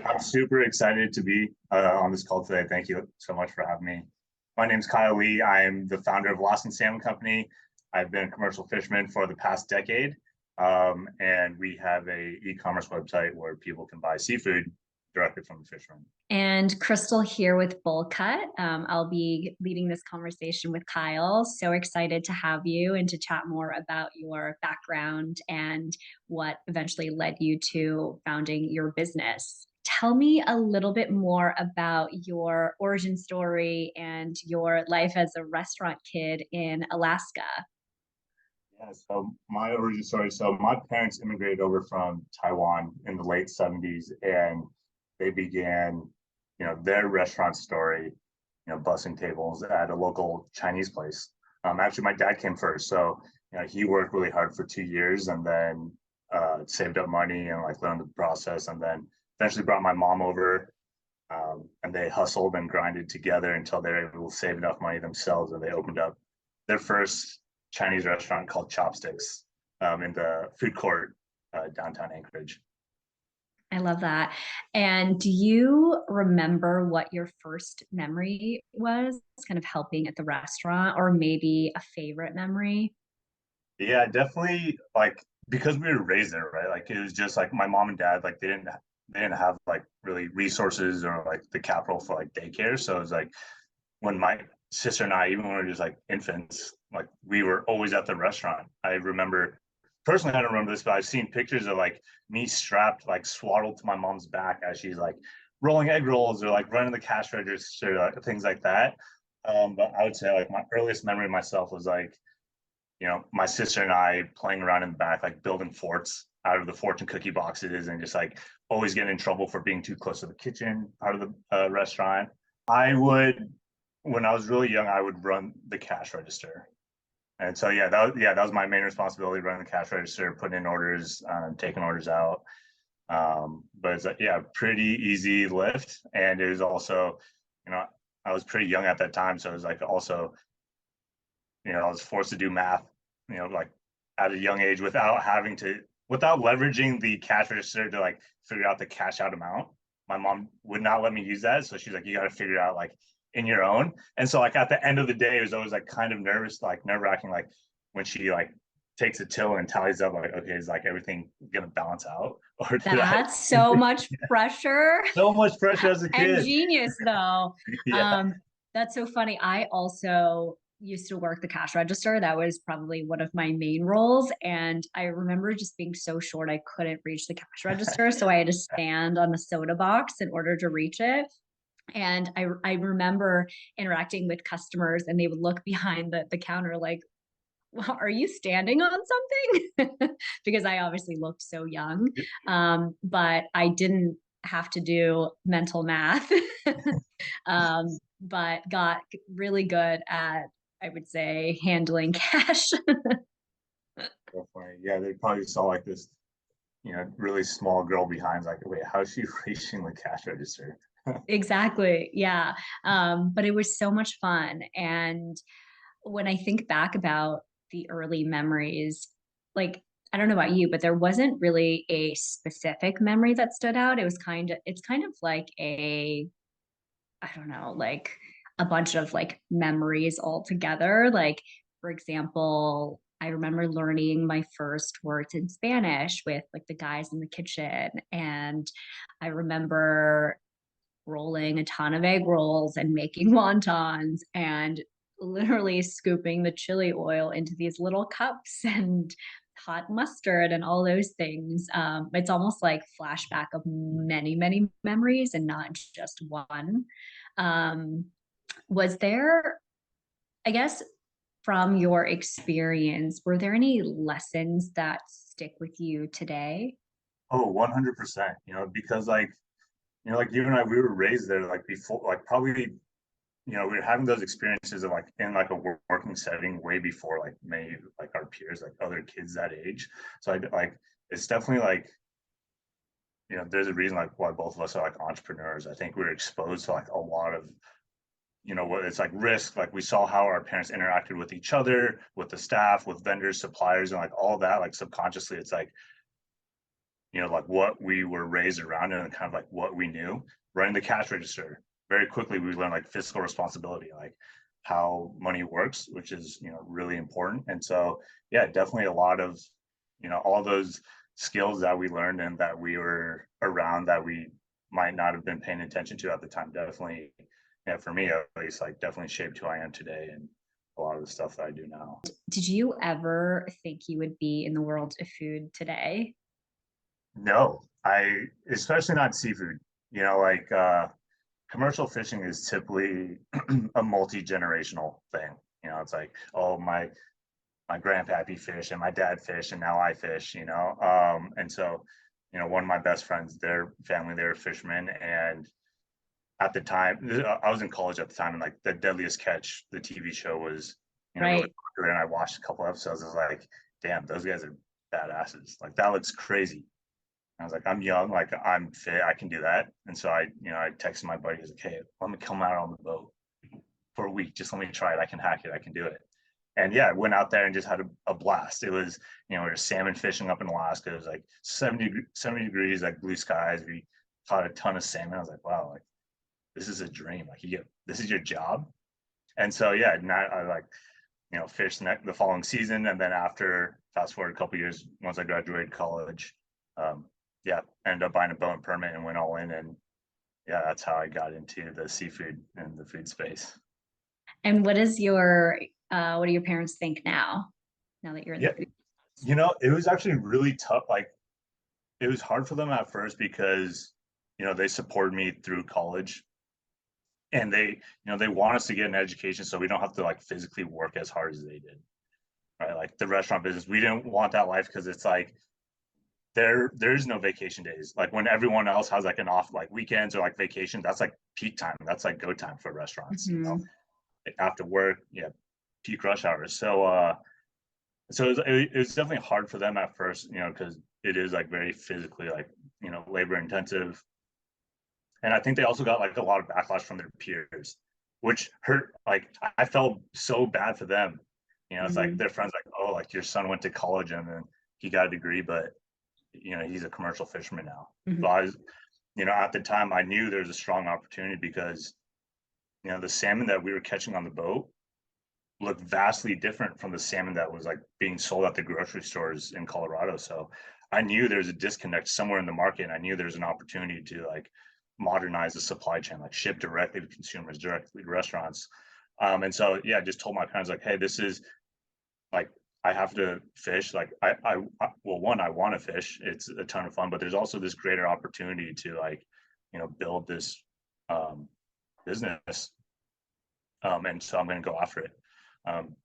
I'm super excited to be on this call today. Thank you so much for having me. My name is Kyle Lee. I'm the founder of Alaskan Salmon Company. I've been a commercial fisherman for the past decade, and we have a e-commerce website where people can buy seafood directly from the fishermen. And Crystal here with Bowlcut. I'll be leading this conversation with Kyle. So excited to have you and to chat more about your background and what eventually led you to founding your business. Tell me a little bit more about your origin story and your life as a restaurant kid in Alaska. Yeah, so my origin story. So my parents immigrated over from Taiwan in the late 70s, and they began, their restaurant story, bussing tables at a local Chinese place. Actually, my dad came first, so he worked really hard for 2 years, and then saved up money and like learned the process, and then eventually brought my mom over. And they hustled and grinded together until they were able to save enough money themselves, and they opened up their first Chinese restaurant called Chopsticks in the food court downtown Anchorage. I love that. And do you remember what your first memory was, kind of helping at the restaurant, or maybe a favorite memory? Yeah, definitely. Like because we were raised there, right? Like it was just like my mom and dad, like they didn't have like really resources or like the capital for like daycare. So it was like when my sister and I, even when we were just like infants, like we were always at the restaurant. I remember personally, I don't remember this, but I've seen pictures of like me strapped, like swaddled to my mom's back as she's like rolling egg rolls or like running the cash register, like, things like that. But I would say like my earliest memory of myself was like, my sister and I playing around in the back, like building forts out of the fortune cookie boxes and just like always getting in trouble for being too close to the kitchen out of the restaurant. I would, when I was really young, I would run the cash register. And so, that was my main responsibility, running the cash register, putting in orders, taking orders out. But it's pretty easy lift. And it was also, you know, I was pretty young at that time. So it was like also, I was forced to do math, like at a young age without leveraging the cash register to like figure out the cash out amount. My mom would not let me use that. So she's like, you got to figure it out like in your own. And so like at the end of the day, it was always like kind of nervous, like nerve wracking, like when she like takes a till and tallies up, like, okay, is like everything gonna balance out? Or did I That's so much pressure so much pressure as a and kid? genius, though. Yeah. Um, that's so funny. I also used to work the cash register. That was probably one of my main roles. And I remember just being so short, I couldn't reach the cash register. So I had to stand on the soda box in order to reach it. And I remember interacting with customers and they would look behind the counter like, well, are you standing on something? Because I obviously looked so young. But I didn't have to do mental math, um, but got really good at, I would say, handling cash. Definitely. Yeah, they probably saw like this, really small girl behind, like, wait, how's she reaching the cash register? Exactly. Yeah. But it was so much fun. And when I think back about the early memories, like, I don't know about you, but there wasn't really a specific memory that stood out. It's kind of like I don't know, like a bunch of like memories all together. Like, for example, I remember learning my first words in Spanish with like the guys in the kitchen. And I remember rolling a ton of egg rolls and making wontons and literally scooping the chili oil into these little cups and hot mustard and all those things. It's almost like flashback of many, many memories and not just one. Um, was there, I guess, from your experience, were there any lessons that stick with you today? Oh, 100%. Because like, like you and I, we were raised there like before, like probably, we were having those experiences of like in like a working setting way before like many like our peers, like other kids that age. So I like it's definitely like, there's a reason like why both of us are like entrepreneurs. I think we were exposed to like a lot of, what it's like risk. Like we saw how our parents interacted with each other, with the staff, with vendors, suppliers, and like all that, like subconsciously, it's like, like what we were raised around and kind of like what we knew. Running the cash register, very quickly we learned like fiscal responsibility, like how money works, which is, really important. And so, yeah, definitely a lot of, all those skills that we learned and that we were around that we might not have been paying attention to at the time, definitely, yeah, for me at least, like definitely shaped who I am today and a lot of the stuff that I do now. Did you ever think you would be in the world of food today? No, especially not seafood, like commercial fishing is typically a multi-generational thing. It's like, oh, my grandpappy fish and my dad fish and now I fish, and so, one of my best friends, their family, they were fishermen. And at the time, I was in college at the time, and like the Deadliest Catch, the TV show was, really Right. popular, and I watched a couple episodes. I was like, damn, those guys are badasses. Like that looks crazy. I was like, I'm young, like I'm fit, I can do that. And so I texted my buddy, I was like, hey, let me come out on the boat for a week. Just let me try it. I can hack it. I can do it. And yeah, I went out there and just had a blast. It was, we were salmon fishing up in Alaska. It was like 70 degrees, like blue skies. We caught a ton of salmon. I was like, wow, like this is a dream. Like this is your job. And so, yeah, now I like, fished the following season. And then after, fast forward a couple years, once I graduated college, um, yeah, ended up buying a boat and permit and went all in. And yeah, that's how I got into the seafood and the food space. And what do your parents think now? Now that you're in the Yeah, food? it was actually really tough. Like it was hard for them at first because, they supported me through college, and they want us to get an education so we don't have to like physically work as hard as they did. Right. Like the restaurant business, we didn't want that life because it's like there's no vacation days. Like when everyone else has like an off, like weekends or like vacation, that's like peak time. That's like go time for restaurants, Mhm. after work, yeah, peak rush hours. So it was definitely hard for them at first, because it is like very physically like, labor intensive. And I think they also got like a lot of backlash from their peers, which hurt. Like I felt so bad for them. It's like Mhm. their friends like, oh, like your son went to college and then he got a degree, but he's a commercial fisherman now. Mhm. But I was, at the time I knew there was a strong opportunity because, the salmon that we were catching on the boat looked vastly different from the salmon that was like being sold at the grocery stores in Colorado. So I knew there's a disconnect somewhere in the market. And I knew there's an opportunity to like modernize the supply chain, like ship directly to consumers, directly to restaurants. And so, yeah, I just told my parents like, hey, this is like, I have to fish. Like well, one, I want to fish. It's a ton of fun, but there's also this greater opportunity to like, build this um, business. And so I'm going to go after it.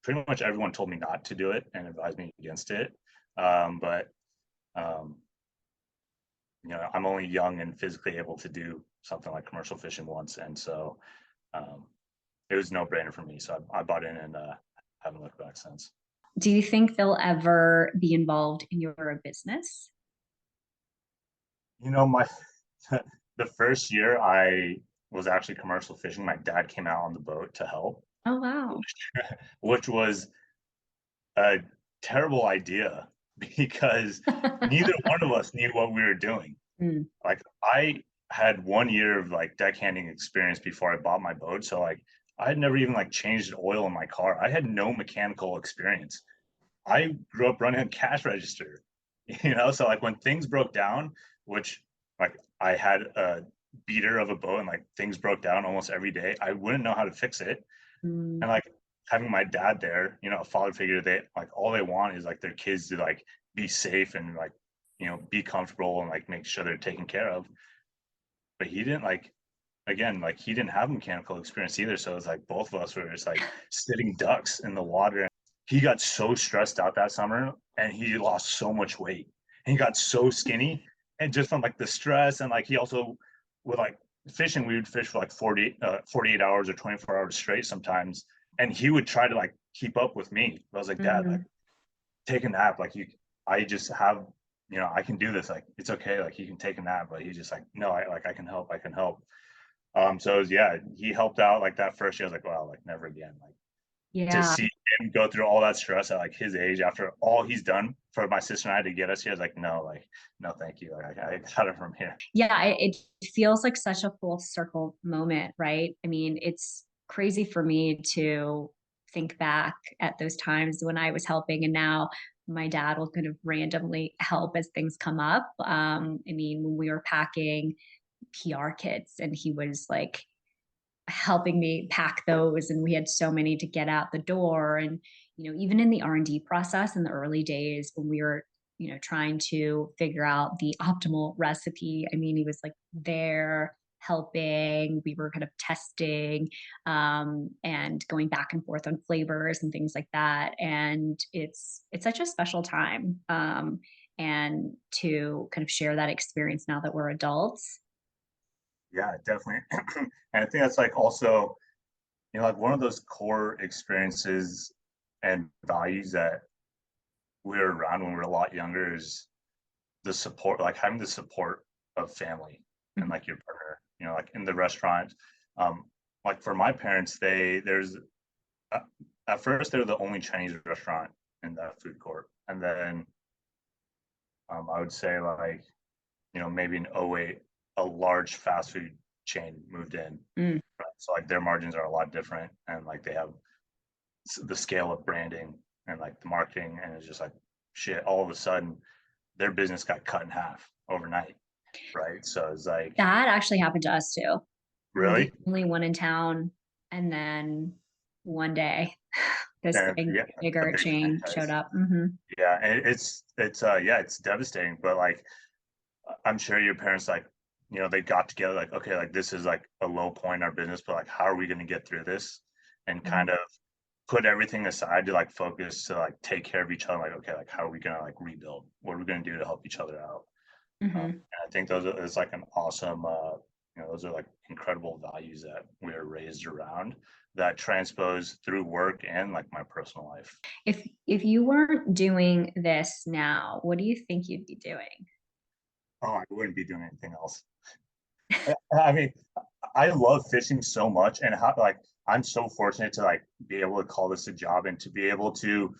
Pretty much everyone told me not to do it and advised me against it. But um, I'm only young and physically able to do something like commercial fishing once, and so um, it was no brainer for me. So I bought in and haven't looked back since. Do you think they'll ever be involved in your business? My the first year I was actually commercial fishing, my dad came out on the boat to help, Oh, wow. which was a terrible idea because neither one of us knew what we were doing. Mm. Like I had 1 year of like deckhanding experience before I bought my boat. So like I had never even like changed oil in my car. I had no mechanical experience. I grew up running a cash register, so like when things broke down, which like I had a beater of a boat and like things broke down almost every day, I wouldn't know how to fix it. Mm. And like having my dad there, a father figure, they like all they want is like their kids to like be safe and like, be comfortable and like make sure they're taken care of. But he didn't like, again, like he didn't have mechanical experience either. So it's like both of us were just like sitting ducks in the water. He got so stressed out that summer and he lost so much weight. And he got so skinny. And just from like the stress, and like he also with like fishing, we would fish for like 48 hours or 24 hours straight sometimes. And he would try to like keep up with me. I was like, Dad, like Mhm. take a nap. Like I just have, I can do this. Like it's okay. Like he can take a nap, but he's just like, no, I can help. I can help. So it was, yeah, he helped out like that first year. I was like, wow, like never again. Like to Yeah. see him go through all that stress at like his age after all he's done for my sister and I to get us here. I was like, no, like, no, thank you. Like, I got it from here. Yeah, it feels like such a full circle moment, right? I mean, it's crazy for me to think back at those times when I was helping, and now my dad will kind of randomly help as things come up. I mean, when we were packing PR kits, and he was like helping me pack those, and we had so many to get out the door. And even in the R&D process in the early days when we were trying to figure out the optimal recipe, I mean, he was like there helping. We were kind of testing, and going back and forth on flavors and things like that. And it's such a special time, and to kind of share that experience now that we're adults. Yeah, definitely. And I think that's like also, like one of those core experiences and values that we were around when we were a lot younger is the support, like having the support of family and like your partner, like in the restaurant. Um, like for my parents, uh, at first they were the only Chinese restaurant in that food court. And then I would say like, maybe in '08, a large fast food chain moved in. Mm. Right? So like their margins are a lot different and like they have the scale of branding and like the marketing, and it's just like shit, all of a sudden their business got cut in half overnight, right? So it's like, That actually happened to us too. We were the really? only one in town, and then one day, this And big, yeah, a bigger big chain showed franchise. up. Hmm. Yeah, and it's devastating, but like I'm sure your parents like, they got together like, okay, like this is like a low point in our business, but like how are we going to get through this, and kind of put everything aside to like focus to like take care of each other. Like, okay, like how are we going to like rebuild? What are we going to do to help each other out? Hmm. And I think is like an awesome, those are like incredible values that we are raised around that transpose through work and like my personal life. If you weren't doing this now, what do you think you'd be doing? Oh, I wouldn't be doing anything else. I mean, I love fishing so much, and how like I'm so fortunate to like be able to call this a job and to be able to.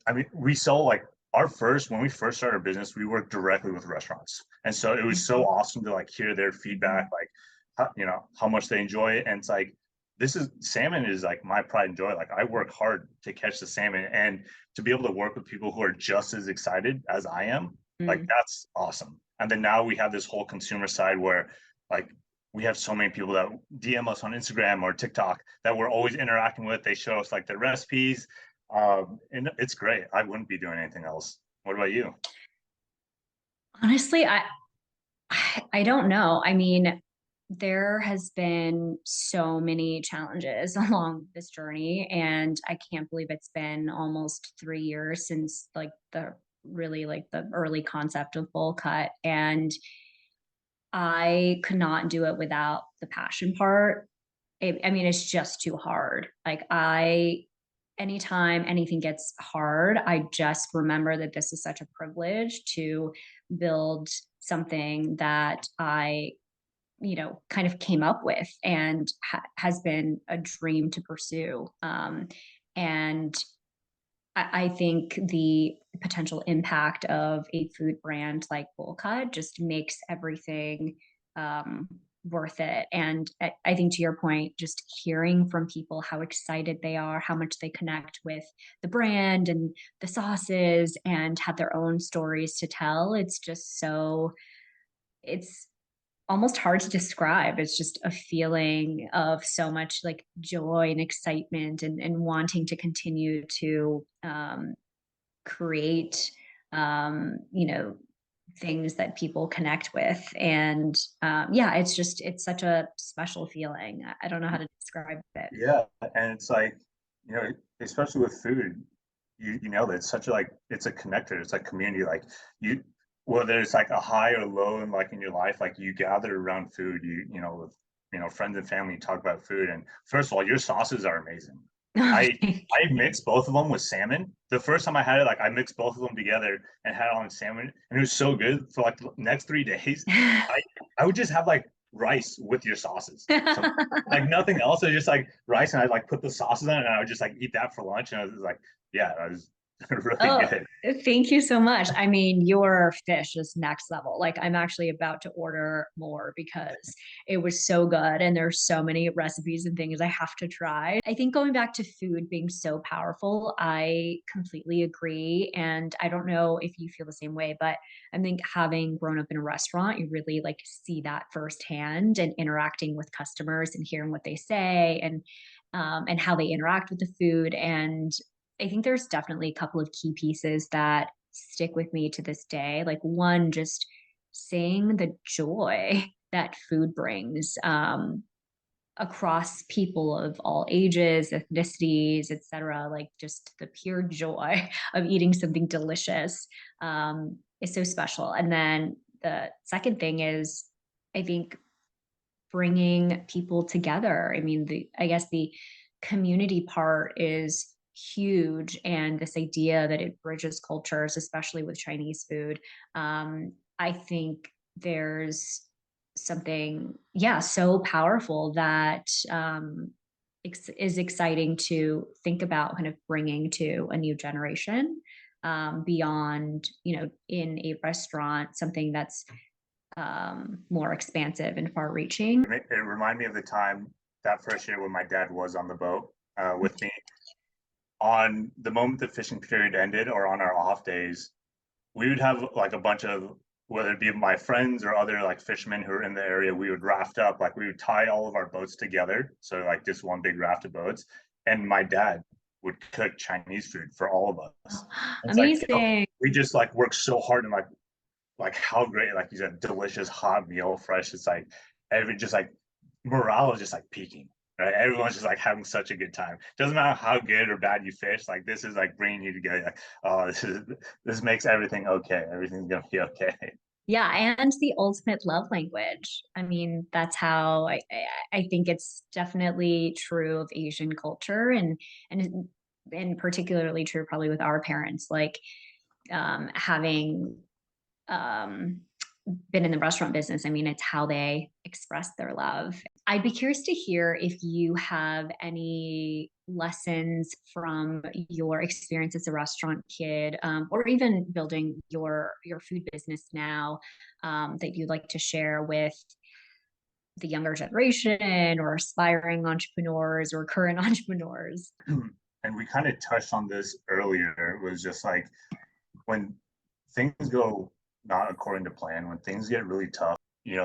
I mean, we sell like when we first started our business, we worked directly with restaurants, and so it was so awesome to like hear their feedback, like how much they enjoy it, and it's like this is salmon is like my pride and joy. Like I work hard to catch the salmon, and to be able to work with people who are just as excited as I am, like Mm. that's awesome. And then now we have this whole consumer side where like we have so many people that DM us on Instagram or TikTok that we're always interacting with. They show us like their recipes, and it's great. I wouldn't be doing anything else. What about you? Honestly, I don't know. I mean, there has been so many challenges along this journey, and I can't believe it's been almost 3 years since like the early concept of Bowlcut. And I could not do it without the passion part. I mean, it's just too hard. Anytime anything gets hard, I just remember that this is such a privilege to build something that I, kind of came up with, and has been a dream to pursue. And I think the potential impact of a food brand like Bowlcut just makes everything, um, worth it. And I think to your point, just hearing from people how excited they are, how much they connect with the brand and the sauces, and have their own stories to tell, it's just it's almost hard to describe. It's just a feeling of so much like joy and excitement, and wanting to continue to, create, um, you know, things that people connect with. And yeah, it's such a special feeling. I don't know how to describe it. Yeah, and it's like, especially with food, you know that it's such a like it's a connector. It's like community. Like you, whether it's like a high or low in like in your life, like you gather around food. With friends and family, you talk about food. And first of all, your sauces are amazing. I Thank I mixed both of them with salmon. The first time I had it, like I mixed both of them together and had it on salmon, and it was so good for like the next 3 days. you. I I would just have like rice with your sauces. So like nothing else. It was just like rice, and I'd like put the sauces on it, and I would just like eat that for lunch. And I was like, yeah, that was really Oh, good. thank you so much. I mean, your fish is next level. Like, I'm actually about to order more because it was so good and there's so many recipes and things I have to try. I think going back to food being so powerful, I completely agree. And I don't know if you feel the same way, but I think having grown up in a restaurant, you really like see that firsthand and interacting with customers and hearing what they say and how they interact with the food. And I think there's definitely a couple of key pieces that stick with me to this day. Like one, just seeing the joy that food brings across people of all ages, ethnicities, etc. Like just the pure joy of eating something delicious is so special. And then the second thing is, I think bringing people together. I mean, I guess the community part is huge, and this idea that it bridges cultures, especially with Chinese food. I think there's something, yeah, so powerful that is exciting to think about kind of bringing to a new generation beyond, in a restaurant, something that's more expansive and far reaching. It reminded me of the time that first year when my dad was on the boat with me. On the moment the fishing period ended or on our off days, we would have like a bunch of, whether it be my friends or other like fishermen who are in the area, we would raft up, like we would tie all of our boats together. So like just one big raft of boats. And my dad would cook Chinese food for all of us. It's like, Amazing. we just like worked so hard and like how great, like you said, delicious hot meal, fresh. It's like every just like morale is just like peaking, right? Everyone's just like having such a good time. Doesn't matter how good or bad you fish. Like this is like bringing you together. Like, oh, this makes everything okay. Everything's gonna be okay. Yeah, and the ultimate love language. I mean, that's how I think it's definitely true of Asian culture, and particularly true probably with our parents. Like having um, been in the restaurant business, I mean, it's how they express their love. I'd be curious to hear if you have any lessons from your experience as a restaurant kid, or even building your food business now, that you'd like to share with the younger generation or aspiring entrepreneurs or current entrepreneurs. And we kind of touched on this earlier. It was just like when things go not according to plan, when things get really tough,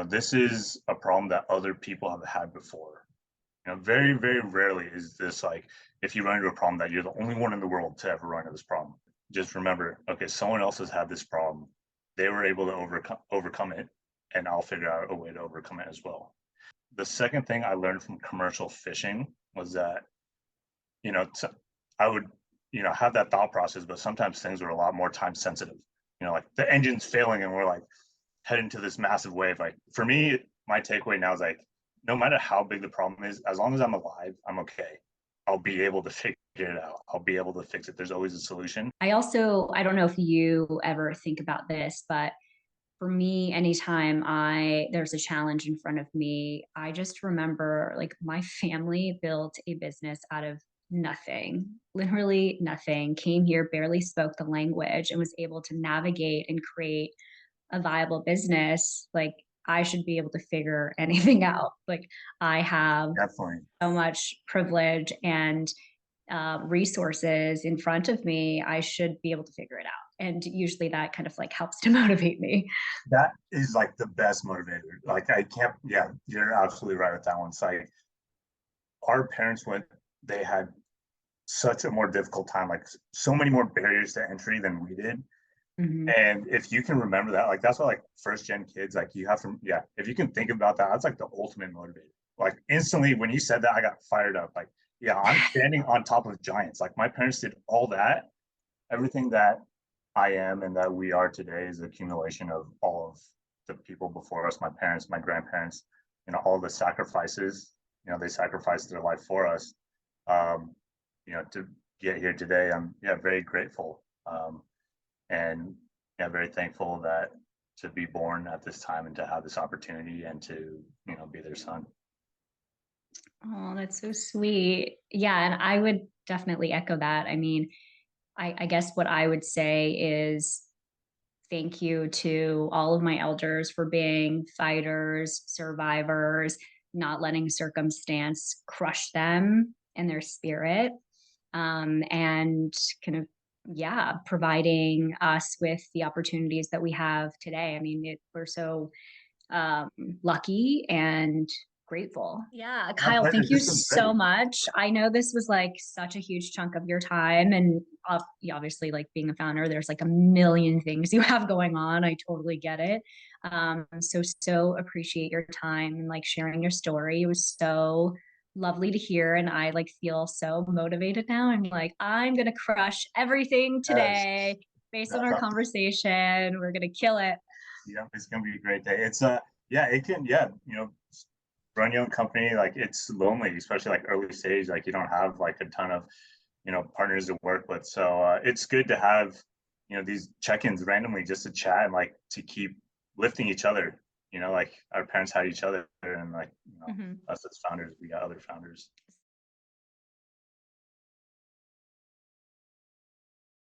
this is a problem that other people have had before. Very, very rarely is this like, if you run into a problem, that you're the only one in the world to ever run into this problem. Just remember, okay, someone else has had this problem. They were able to overcome it, and I'll figure out a way to overcome it as well. The second thing I learned from commercial fishing was that, you know, I would, have that thought process, but sometimes things were a lot more time sensitive. Like the engine's failing and we're like heading to this massive wave. Like for me, my takeaway now is like, no matter how big the problem is, as long as I'm alive, I'm okay. I'll be able to figure it out. I'll be able to fix it. There's always a solution. I don't know if you ever think about this, but for me, anytime there's a challenge in front of me, I just remember like my family built a business out of nothing, literally nothing, came here, barely spoke the language, and was able to navigate and create a viable business. Like I should be able to figure anything out. Like I have Definitely. so much privilege and resources in front of me. I should be able to figure it out. And usually that kind of like helps to motivate me. That is like the best motivator. Like I can't, yeah, you're absolutely right with that one. It's like our parents they had such a more difficult time, like so many more barriers to entry than we did. Mm-hmm. And if you can remember that, like that's why like first gen kids, like you have to, yeah, if you can think about that, that's like the ultimate motivator. Like instantly when you said that, I got fired up. Like, yeah, I'm standing on top of giants. Like my parents did all that. Everything that I am and that we are today is the accumulation of all of the people before us, my parents, my grandparents, all the sacrifices, they sacrificed their life for us. Um, to get here today, I'm very grateful. And yeah, very thankful that to be born at this time and to have this opportunity and to, you know, be their son. Oh, that's so sweet. Yeah, and I would definitely echo that. I mean, I guess what I would say is thank you to all of my elders for being fighters, survivors, not letting circumstance crush them and their spirit. And kind of, yeah, providing us with the opportunities that we have today. I mean, we're so um, lucky and grateful. Yeah, My Kyle, pleasure. thank you This was so great. much. I know this was like such a huge chunk of your time, and obviously, like being a founder, there's like a million things you have going on. I totally get it. So appreciate your time and like sharing your story. It was so lovely to hear, and I like feel so motivated now. I'm like, I'm gonna crush everything Yes, today based on that's our awesome. conversation. We're gonna kill it. Yeah, it's gonna be a great day. It's yeah, it can, yeah, you know, run your own company, like it's lonely, especially like early stage, like you don't have like a ton of, you know, partners to work with. So it's good to have, you know, these check-ins randomly just to chat and like to keep lifting each other, you know, like our parents had each other and like, you know, Mhm. us as founders, we got other founders.